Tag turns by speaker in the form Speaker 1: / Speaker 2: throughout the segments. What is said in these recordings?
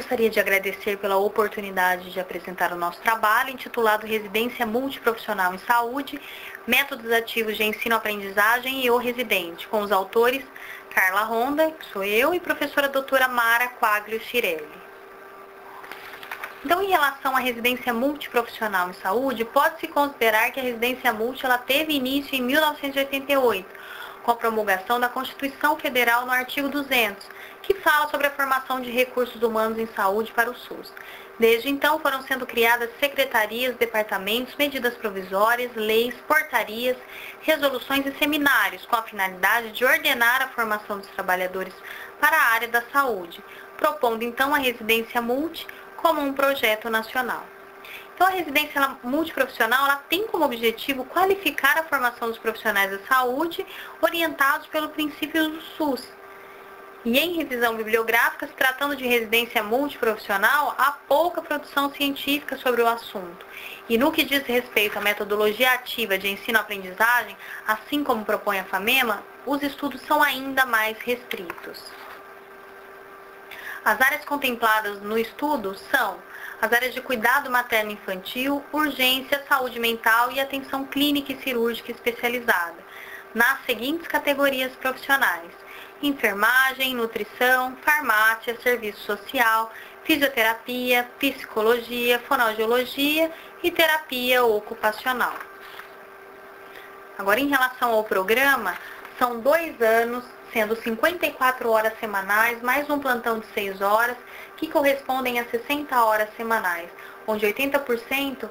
Speaker 1: gostaria de agradecer pela oportunidade de apresentar o nosso trabalho, intitulado Residência Multiprofissional em Saúde, Métodos Ativos de Ensino-Aprendizagem e o Residente, com os autores Carla Ronda, que sou eu, e professora doutora Mara Quaglio Chirelli. Então, em relação à residência multiprofissional em saúde, pode-se considerar que a residência multi ela teve início em 1988, com a promulgação da Constituição Federal no artigo 200, que fala sobre a formação de recursos humanos em saúde para o SUS. Desde então, foram sendo criadas secretarias, departamentos, medidas provisórias, leis, portarias, resoluções e seminários, com a finalidade de ordenar a formação dos trabalhadores para a área da saúde, propondo então a residência multi como um projeto nacional. Então, a residência multiprofissional ela tem como objetivo qualificar a formação dos profissionais da saúde orientados pelo princípio do SUS. E em revisão bibliográfica, se tratando de residência multiprofissional, há pouca produção científica sobre o assunto. E no que diz respeito à metodologia ativa de ensino-aprendizagem, assim como propõe a FAMEMA, os estudos são ainda mais restritos. As áreas contempladas no estudo são as áreas de cuidado materno-infantil, urgência, saúde mental e atenção clínica e cirúrgica especializada, nas seguintes categorias profissionais: enfermagem, nutrição, farmácia, serviço social, fisioterapia, psicologia, fonoaudiologia e terapia ocupacional. Agora, em relação ao programa, são 2 anos, sendo 54 horas semanais, mais um plantão de 6 horas, que correspondem a 60 horas semanais, onde 80%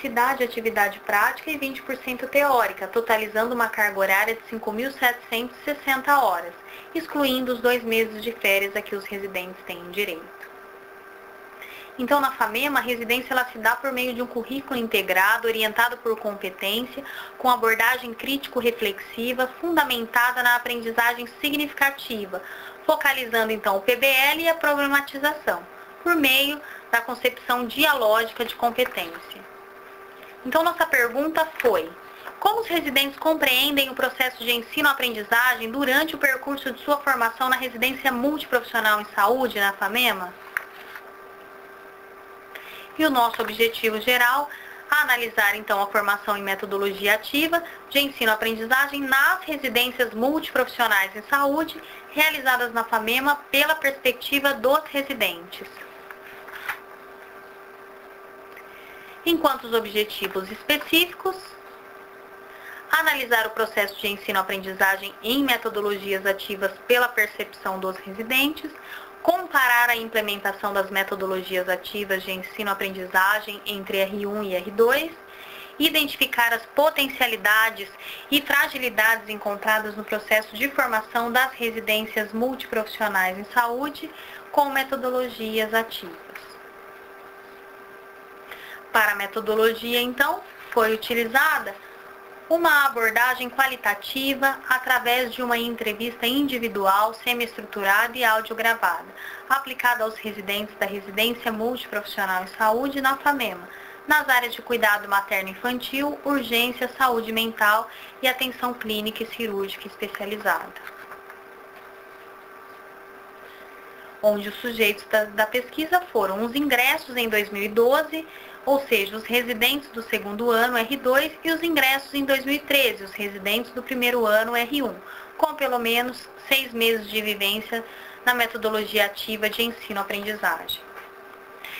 Speaker 1: se dá de atividade prática e 20% teórica, totalizando uma carga horária de 5.760 horas, excluindo os 2 meses de férias a que os residentes têm direito. Então, na FAMEMA, a residência ela se dá por meio de um currículo integrado, orientado por competência, com abordagem crítico-reflexiva, fundamentada na aprendizagem significativa, focalizando, então, o PBL e a problematização, por meio da concepção dialógica de competência. Então, nossa pergunta foi: como os residentes compreendem o processo de ensino-aprendizagem durante o percurso de sua formação na residência multiprofissional em saúde, na FAMEMA? E o nosso objetivo geral é analisar, então, a formação em metodologia ativa de ensino-aprendizagem nas residências multiprofissionais em saúde, realizadas na FAMEMA pela perspectiva dos residentes. Enquanto os objetivos específicos: analisar o processo de ensino-aprendizagem em metodologias ativas pela percepção dos residentes, comparar a implementação das metodologias ativas de ensino-aprendizagem entre R1 e R2, identificar as potencialidades e fragilidades encontradas no processo de formação das residências multiprofissionais em saúde com metodologias ativas. Para a metodologia, então, foi utilizada uma abordagem qualitativa através de uma entrevista individual, semi-estruturada e audiogravada, aplicada aos residentes da Residência Multiprofissional em Saúde na FAMEMA, nas áreas de cuidado materno-infantil, urgência, saúde mental e atenção clínica e cirúrgica especializada. Onde os sujeitos da pesquisa foram os ingressos em 2012, ou seja, os residentes do 2º ano R2 e os ingressos em 2013, os residentes do 1º ano R1, com pelo menos 6 meses de vivência na metodologia ativa de ensino-aprendizagem.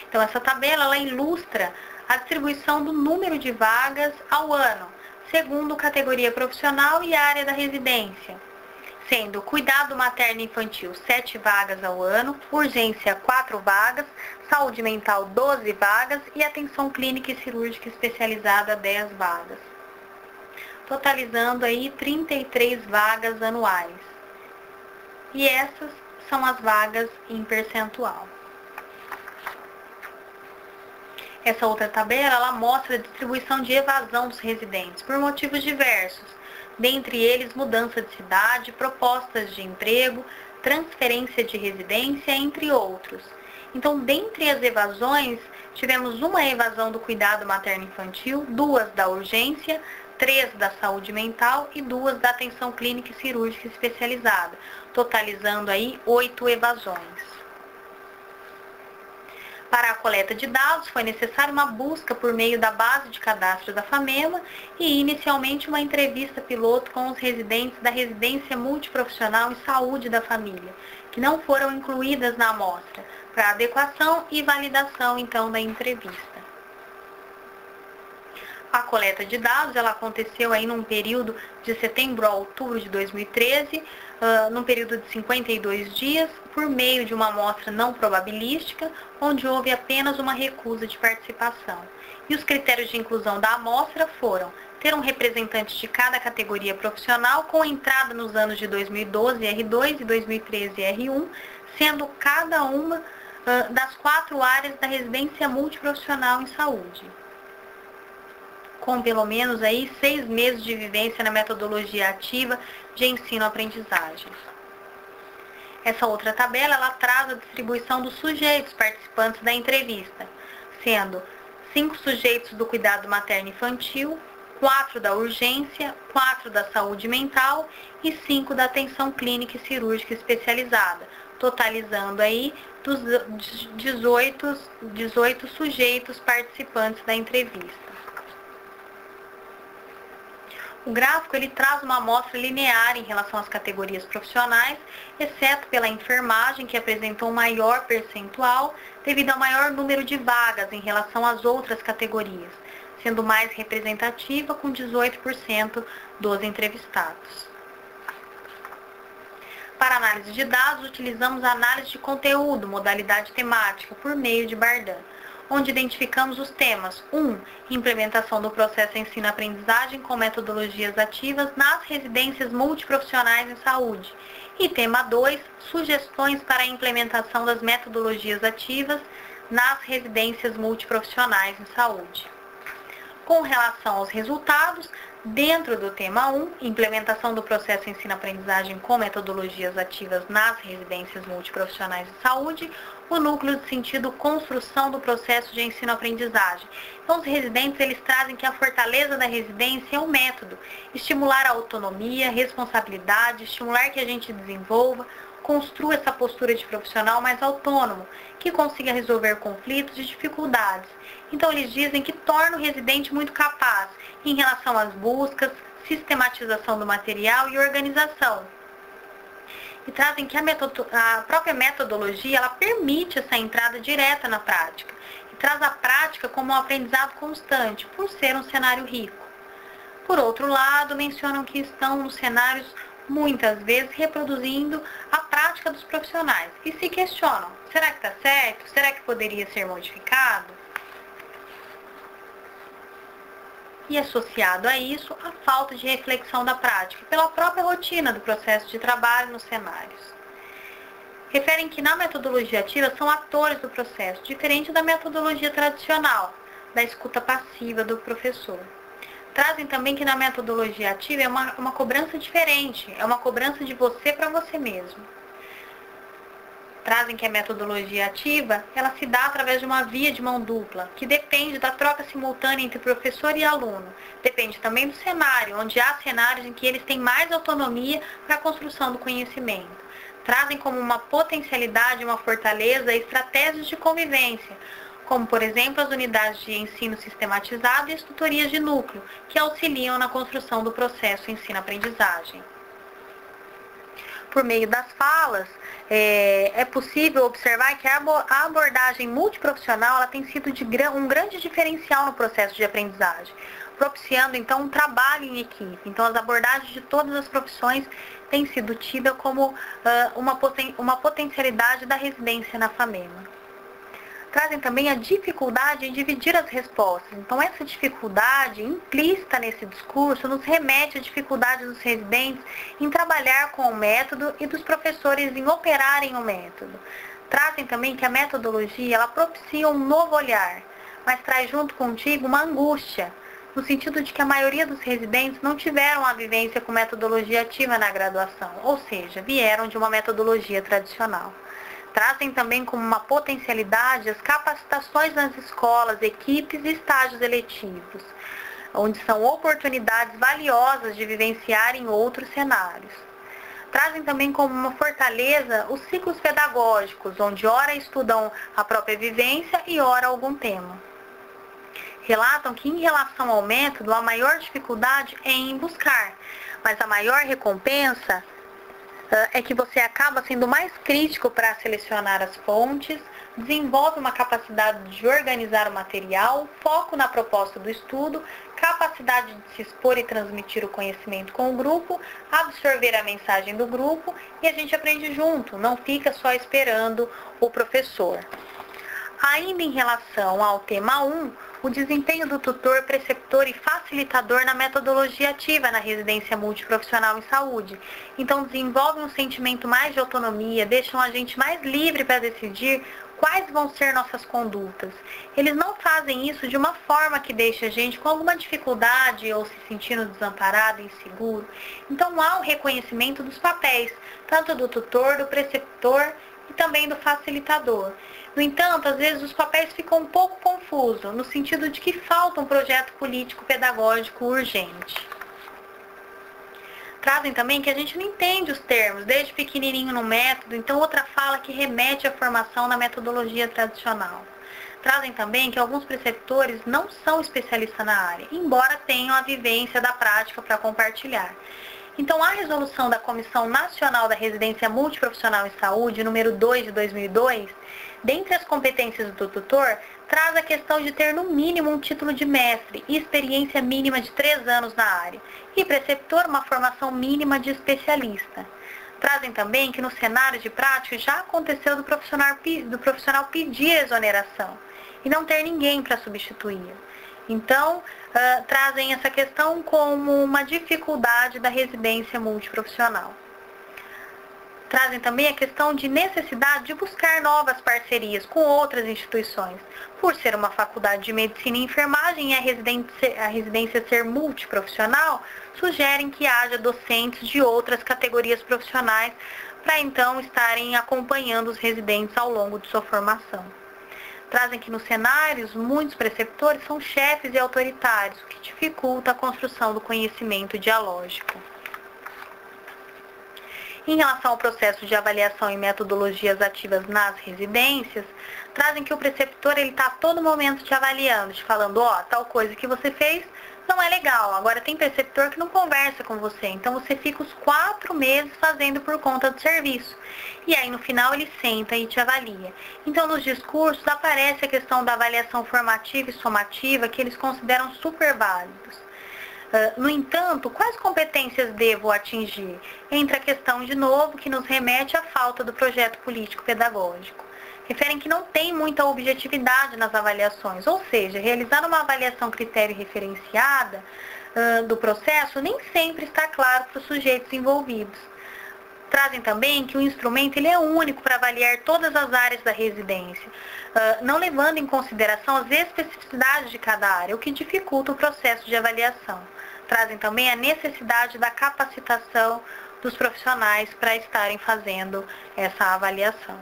Speaker 1: Então, essa tabela ela ilustra a distribuição do número de vagas ao ano, segundo categoria profissional e área da residência, sendo cuidado materno-infantil 7 vagas ao ano, urgência 4 vagas, saúde mental 12 vagas e atenção clínica e cirúrgica especializada 10 vagas, totalizando aí 33 vagas anuais. E essas são as vagas em percentual. Essa outra tabela ela mostra a distribuição de evasão dos residentes por motivos diversos, dentre eles mudança de cidade, propostas de emprego, transferência de residência, entre outros. Então, dentre as evasões, tivemos uma evasão do cuidado materno-infantil, 2 da urgência, 3 da saúde mental e 2 da atenção clínica e cirúrgica especializada, totalizando aí 8 evasões. Para a coleta de dados, foi necessária uma busca por meio da base de cadastro da FAMEMA e, inicialmente, uma entrevista piloto com os residentes da Residência Multiprofissional em Saúde da Família, que não foram incluídas na amostra, para adequação e validação, então, da entrevista. A coleta de dados ela aconteceu aí num período de setembro a outubro de 2013, num período de 52 dias, por meio de uma amostra não probabilística, onde houve apenas uma recusa de participação. E os critérios de inclusão da amostra foram ter um representante de cada categoria profissional com entrada nos anos de 2012 R2 e 2013 R1, sendo cada uma das 4 áreas da residência multiprofissional em saúde, com pelo menos aí 6 meses de vivência na metodologia ativa de ensino-aprendizagem. Essa outra tabela, ela traz a distribuição dos sujeitos participantes da entrevista, sendo 5 sujeitos do cuidado materno-infantil, 4 da urgência, 4 da saúde mental e 5 da atenção clínica e cirúrgica especializada, totalizando aí dos 18 sujeitos participantes da entrevista. O gráfico ele traz uma amostra linear em relação às categorias profissionais, exceto pela enfermagem, que apresentou um maior percentual devido ao maior número de vagas em relação às outras categorias, sendo mais representativa com 18% dos entrevistados. Para análise de dados, utilizamos a análise de conteúdo, modalidade temática, por meio de Bardan, onde identificamos os temas 1. Implementação do processo ensino-aprendizagem com metodologias ativas nas residências multiprofissionais em saúde. E tema 2. Sugestões para a implementação das metodologias ativas nas residências multiprofissionais em saúde. Com relação aos resultados, dentro do tema 1, implementação do processo ensino-aprendizagem com metodologias ativas nas residências multiprofissionais de saúde, o núcleo de sentido construção do processo de ensino-aprendizagem. Então, os residentes eles trazem que a fortaleza da residência é um método, estimular a autonomia, responsabilidade, estimular que a gente desenvolva, construa essa postura de profissional mais autônomo, que consiga resolver conflitos e dificuldades. Então, eles dizem que torna o residente muito capaz em relação às buscas, sistematização do material e organização. E trazem que a própria metodologia ela permite essa entrada direta na prática. E traz a prática como um aprendizado constante, por ser um cenário rico. Por outro lado, mencionam que estão nos cenários muitas vezes reproduzindo a prática dos profissionais e se questionam, será que está certo? Será que poderia ser modificado? E associado a isso, a falta de reflexão da prática pela própria rotina do processo de trabalho nos cenários. Referem que na metodologia ativa são atores do processo, diferente da metodologia tradicional, da escuta passiva do professor. Trazem também que na metodologia ativa é uma cobrança diferente, é uma cobrança de você para você mesmo. Trazem que a metodologia ativa, ela se dá através de uma via de mão dupla, que depende da troca simultânea entre professor e aluno. Depende também do cenário, onde há cenários em que eles têm mais autonomia para a construção do conhecimento. Trazem como uma potencialidade, uma fortaleza, estratégias de convivência, como, por exemplo, as unidades de ensino sistematizado e as tutorias de núcleo, que auxiliam na construção do processo ensino-aprendizagem. Por meio das falas, é possível observar que a abordagem multiprofissional ela tem sido um grande diferencial no processo de aprendizagem, propiciando, então, um trabalho em equipe. Então, as abordagens de todas as profissões têm sido tidas como uma potencialidade da residência na FAMEMA. Trazem também a dificuldade em dividir as respostas. Então, essa dificuldade implícita nesse discurso nos remete à dificuldade dos residentes em trabalhar com o método e dos professores em operarem o método. Trazem também que a metodologia ela propicia um novo olhar, mas traz junto contigo uma angústia, no sentido de que a maioria dos residentes não tiveram a vivência com metodologia ativa na graduação, ou seja, vieram de uma metodologia tradicional. Trazem também como uma potencialidade as capacitações nas escolas, equipes e estágios eletivos, onde são oportunidades valiosas de vivenciar em outros cenários. Trazem também como uma fortaleza os ciclos pedagógicos, onde ora estudam a própria vivência e ora algum tema. Relatam que em relação ao método, a maior dificuldade é em buscar, mas a maior recompensa é que você acaba sendo mais crítico para selecionar as fontes, desenvolve uma capacidade de organizar o material, foco na proposta do estudo, capacidade de se expor e transmitir o conhecimento com o grupo, absorver a mensagem do grupo e a gente aprende junto, não fica só esperando o professor. Ainda em relação ao tema 1, o desempenho do tutor, preceptor e facilitador na metodologia ativa na residência multiprofissional em saúde. Então, desenvolvem um sentimento mais de autonomia, deixam a gente mais livre para decidir quais vão ser nossas condutas. Eles não fazem isso de uma forma que deixe a gente com alguma dificuldade ou se sentindo desamparado, inseguro. Então, há um reconhecimento dos papéis, tanto do tutor, do preceptor e também do facilitador. No entanto, às vezes os papéis ficam um pouco confusos, no sentido de que falta um projeto político-pedagógico urgente. Trazem também que a gente não entende os termos, desde pequenininho no método, então outra fala que remete à formação na metodologia tradicional. Trazem também que alguns preceptores não são especialistas na área, embora tenham a vivência da prática para compartilhar. Então, a resolução da Comissão Nacional da Residência Multiprofissional em Saúde, número 2 de 2002, dentre as competências do tutor, traz a questão de ter no mínimo um título de mestre e experiência mínima de 3 anos na área, e preceptor uma formação mínima de especialista. Trazem também que no cenário de prática já aconteceu do profissional pedir exoneração e não ter ninguém para substituir. Então, trazem essa questão como uma dificuldade da residência multiprofissional. Trazem também a questão de necessidade de buscar novas parcerias com outras instituições. Por ser uma faculdade de medicina e enfermagem e a residência ser multiprofissional, sugerem que haja docentes de outras categorias profissionais para então estarem acompanhando os residentes ao longo de sua formação. Trazem que nos cenários, muitos preceptores são chefes e autoritários, o que dificulta a construção do conhecimento dialógico. Em relação ao processo de avaliação e metodologias ativas nas residências, trazem que o preceptor está a todo momento te avaliando, te falando, tal coisa que você fez não é legal. Agora tem preceptor que não conversa com você, então você fica os 4 meses fazendo por conta do serviço. E aí no final ele senta e te avalia. Então nos discursos aparece a questão da avaliação formativa e somativa que eles consideram super válidos. No entanto, quais competências devo atingir? Entra a questão de novo que nos remete à falta do projeto político-pedagógico. Referem que não tem muita objetividade nas avaliações, ou seja, realizar uma avaliação critério referenciada do processo nem sempre está claro para os sujeitos envolvidos. Trazem também que o instrumento é único para avaliar todas as áreas da residência, não levando em consideração as especificidades de cada área, o que dificulta o processo de avaliação. Trazem também a necessidade da capacitação dos profissionais para estarem fazendo essa avaliação.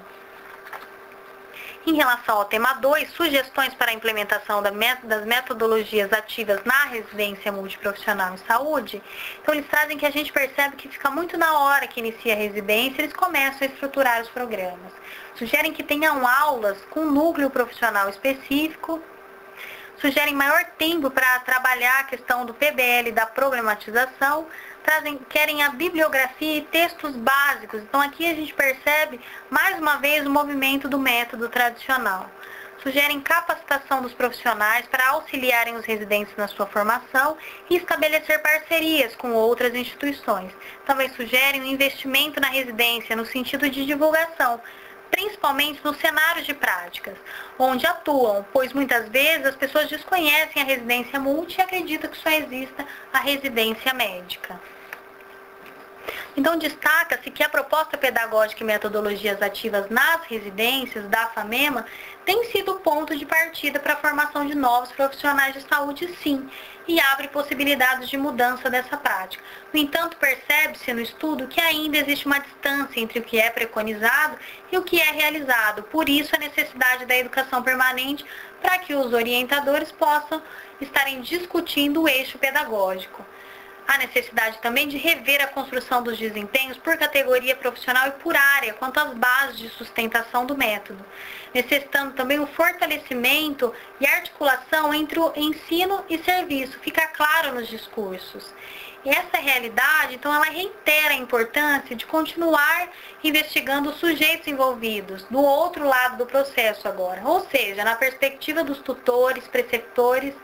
Speaker 1: Em relação ao tema 2, sugestões para a implementação das metodologias ativas na residência multiprofissional em saúde, então eles trazem que a gente percebe que fica muito na hora que inicia a residência, eles começam a estruturar os programas. Sugerem que tenham aulas com núcleo profissional específico, sugerem maior tempo para trabalhar a questão do PBL, da problematização, querem a bibliografia e textos básicos. Então aqui a gente percebe mais uma vez o movimento do método tradicional. Sugerem capacitação dos profissionais para auxiliarem os residentes na sua formação e estabelecer parcerias com outras instituições. Também sugerem um investimento na residência no sentido de divulgação, principalmente nos cenários de práticas, onde atuam, pois muitas vezes as pessoas desconhecem a residência multi e acreditam que só exista a residência médica. Então, destaca-se que a proposta pedagógica e metodologias ativas nas residências da FAMEMA tem sido o ponto de partida para a formação de novos profissionais de saúde, sim, e abre possibilidades de mudança dessa prática. No entanto, percebe-se no estudo que ainda existe uma distância entre o que é preconizado e o que é realizado. Por isso, a necessidade da educação permanente para que os orientadores possam estarem discutindo o eixo pedagógico. Há necessidade também de rever a construção dos desempenhos por categoria profissional e por área, quanto às bases de sustentação do método, necessitando também o fortalecimento e articulação entre o ensino e serviço, fica claro nos discursos. E essa realidade, então, ela reitera a importância de continuar investigando os sujeitos envolvidos, do outro lado do processo agora, ou seja, na perspectiva dos tutores, preceptores